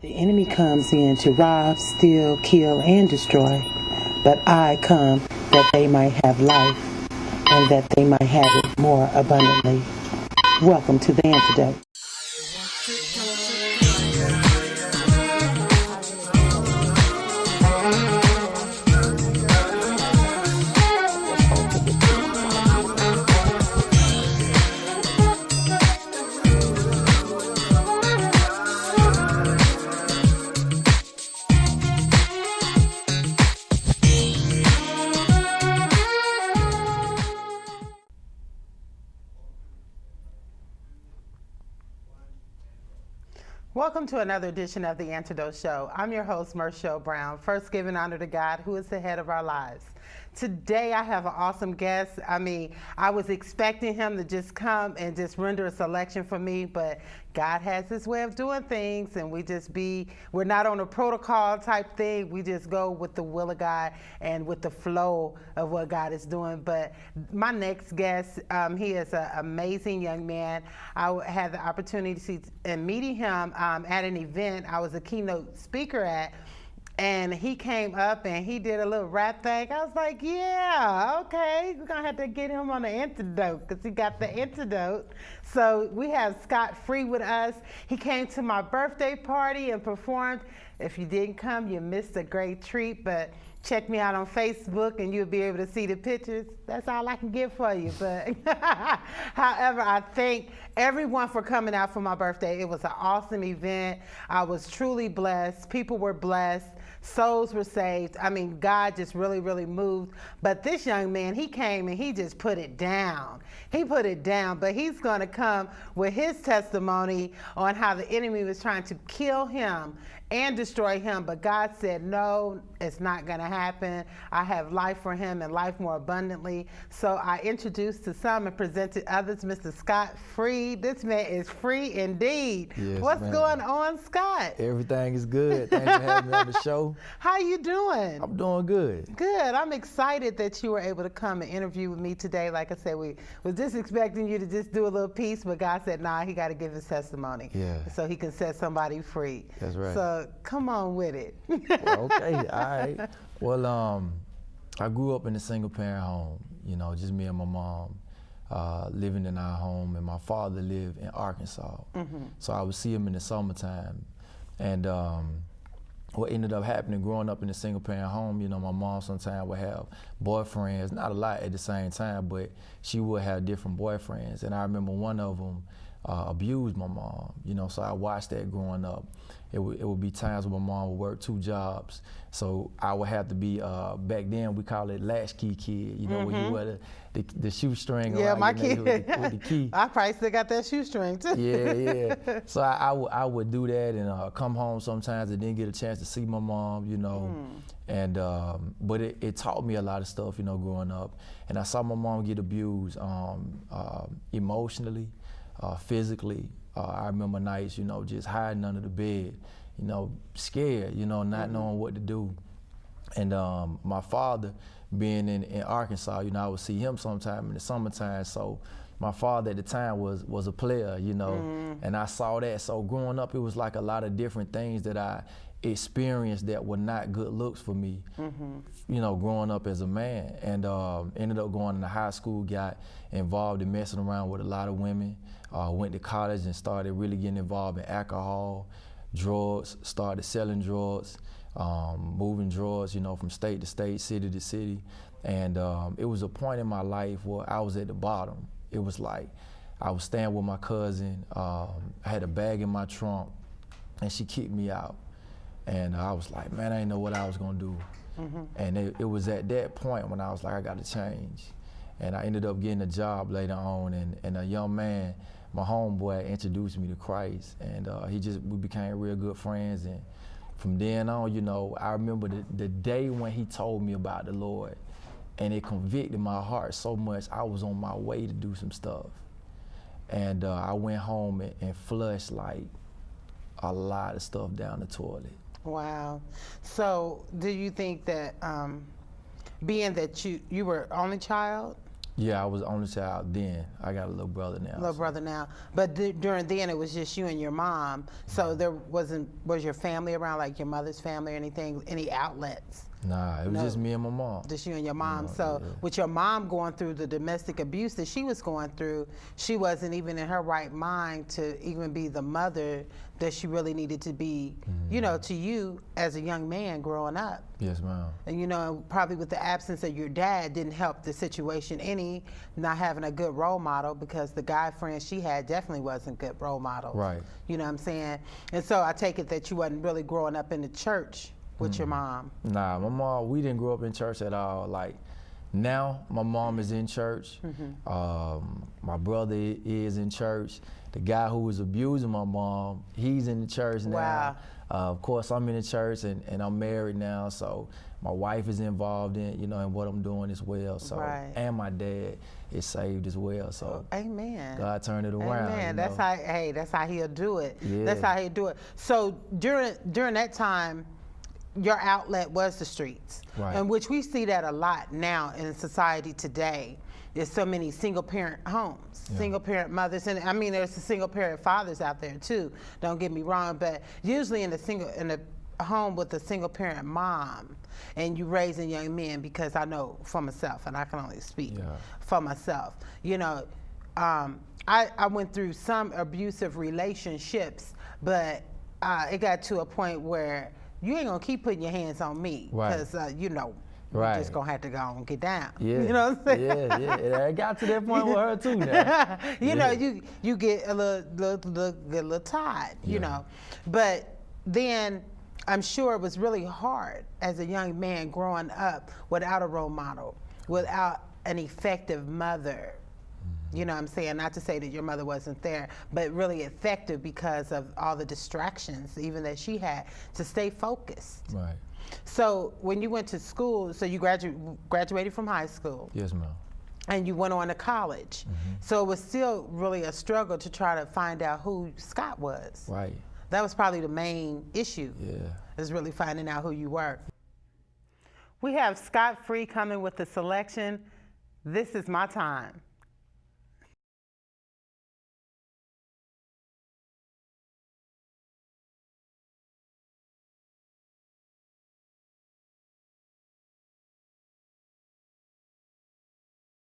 The enemy comes in to rob, steal, kill, and destroy. But I come that they might have life, and that they might have it more abundantly. Welcome to the Antidote. Welcome to another edition of the Antidote Show. I'm your host, Mershele Brown, first giving honor to God, who is the head of our lives. Today, I have an awesome guest. I was expecting him to just come and just render a selection for me, but God has his way of doing things, and we're not on a protocol type thing. We just go with the will of God and with the flow of what God is doing. But my next guest, he is an amazing young man. I had the opportunity to see and meeting him at an event I was a keynote speaker at. And he came up and he did a little rap thing. I was like, yeah, okay. We're going to have to get him on the antidote because he got the antidote. So we have Scott Free with us. He came to my birthday party and performed. If you didn't come, you missed a great treat. But check me out on Facebook and you'll be able to see the pictures. That's all I can give for you. But however, I thank everyone for coming out for my birthday. It was an awesome event. I was truly blessed. People were blessed. Souls were saved. God just really, really moved. But this young man, he came and he just put it down. He put it down, but he's going to come with his testimony on how the enemy was trying to kill him and destroy him. But God said, no, it's not going to happen. I have life for him and life more abundantly. So I introduced to some and presented others Mr. Scott Free. This man is free indeed. Yes, What's going on, Scott? Everything is good. Thanks for having me on the show. How you doing? I'm doing good. Good. I'm excited that you were able to come and interview with me today. Like I said, we was just expecting you to just do a little piece, but God said, nah, he got to give his testimony. Yeah. So he can set somebody free. That's right. So come on with it. Well, okay, all right. Well, I grew up in a single parent home, just me and my mom living in our home, and my father lived in Arkansas. Mm-hmm. So I would see him in the summertime. And what ended up happening growing up in a single parent home, my mom sometimes would have boyfriends, not a lot at the same time, but she would have different boyfriends. And I remember one of them abused my mom, so I watched that growing up. It would be times when my mom would work 2 jobs. So I would have to be, back then we call it latchkey kid, mm-hmm. When you wear the shoestring around my your neck kid. with the key. I probably still got that shoestring too. Yeah. So I would do that and come home sometimes and didn't get a chance to see my mom, And but it taught me a lot of stuff, growing up. And I saw my mom get abused emotionally, physically. I remember nights, just hiding under the bed, scared, not knowing what to do. And my father, being in Arkansas, I would see him sometime in the summertime. So my father at the time was a player, and I saw that. So growing up, it was like a lot of different things that I experienced that were not good looks for me, growing up as a man. And ended up going to high school, got involved in messing around with a lot of women, went to college and started really getting involved in alcohol, drugs, started selling drugs, moving drugs, from state to state, city to city. And it was a point in my life where I was at the bottom. It was like I was staying with my cousin, I had a bag in my trunk, and she kicked me out. And I was like, man, I didn't know what I was gonna do. Mm-hmm. And it was at that point when I was like, I gotta change. And I ended up getting a job later on, and a young man, my homeboy, introduced me to Christ, and we became real good friends. And from then on, I remember the day when he told me about the Lord, and it convicted my heart so much. I was on my way to do some stuff, and I went home and flushed like a lot of stuff down the toilet. Wow. So do you think that being that you were only child? Yeah, I was only child then. I got a little brother now. Little brother now. But during then, it was just you and your mom. So there was your family around, like your mother's family or anything, any outlets? Nah, it was just me and my mom. Just you and your mom. Yeah, So yeah. with your mom going through the domestic abuse that she was going through, she wasn't even in her right mind to even be the mother that she really needed to be, you know, to you as a young man growing up. Yes, ma'am. And you know, probably with the absence of your dad didn't help the situation any, not having a good role model, because the guy friends she had definitely wasn't good role models. Right. You know what I'm saying? And so I take it that you wasn't really growing up in the church with your mom. Nah, my mom, we didn't grow up in church at all. Like, now my mom is in church. My brother is in church. The guy who was abusing my mom, he's in the church now. Wow. Of course, I'm in the church and I'm married now, so my wife is involved in, you know, in what I'm doing as well. So, Right. and my dad is saved as well. So, Amen. God turned it around. Amen. You That's know? how. Hey, that's how He'll do it. Yeah. That's how He'll do it. So during that time, your outlet was the streets, Right. in which we see that a lot now in society today. There's so many single parent homes, single parent mothers, and I mean there's the single parent fathers out there too. Don't get me wrong, but usually in a home with a single parent mom, and you raising young men, because I know for myself, and I can only speak for myself. You know, I went through some abusive relationships, but it got to a point where you ain't gonna keep putting your hands on me, because you know. Right. You're just gonna have to go and get down. Yeah. You know what I'm saying? Yeah. It got to that point with her too now. You know, you get a little tired, you know. But then I'm sure it was really hard as a young man growing up without a role model, without an effective mother. You know what I'm saying? Not to say that your mother wasn't there, but really effective because of all the distractions even that she had to stay focused. Right. So when you went to school, so you graduated from high school. Yes, ma'am. And you went on to college. So it was still really a struggle to try to find out who Scott was. Right. That was probably the main issue. Yeah. Is really finding out who you were. We have Scott Free coming with the selection, This Is My Time.